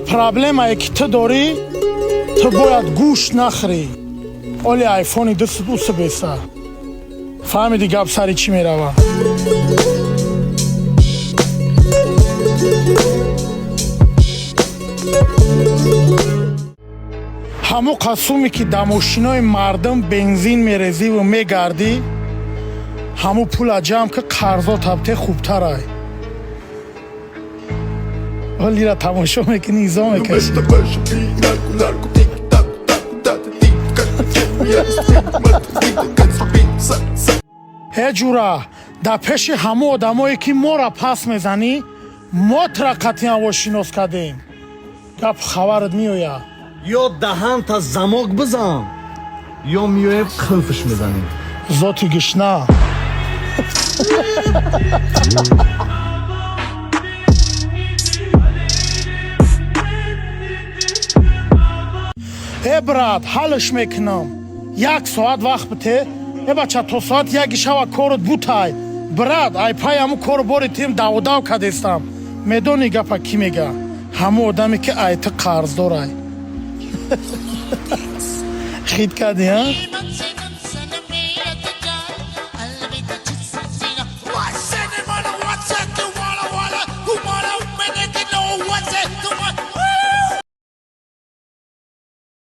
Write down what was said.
проблемае ки ту дорӣ, ту бояд гӯшт нахӯрӣ. Оли айфони дастат уса беса. Фаҳмиди гап сари чӣ мерава? ҳамон қасуме ки дар мошинои мардум бензин мерезиву мегардӣ, ҳамон пула ҷамъ ки қарзо табте хубтарай. Олира тамошо мекунӣ, изо мекашӣ. ҳе ҷура, дар пеши ҳамон одамое ки моро пас мезанӣ, мотра қатъиян вошинос кардем. Гап хабарат меояд? ё даҳанта замок бизан, ё меоем қилфиш мезанем. Зоти гишна. брат, ҳалш мекунам. 1 соат вақт бите. Бача то соат 1 шава корот бутай. Брат, ай пай ҳамун кору бори тим даводав кадестам. Медони гапа ки мега? Ҳамун одаме ки айти қарздорай. Хит кардӣ, а?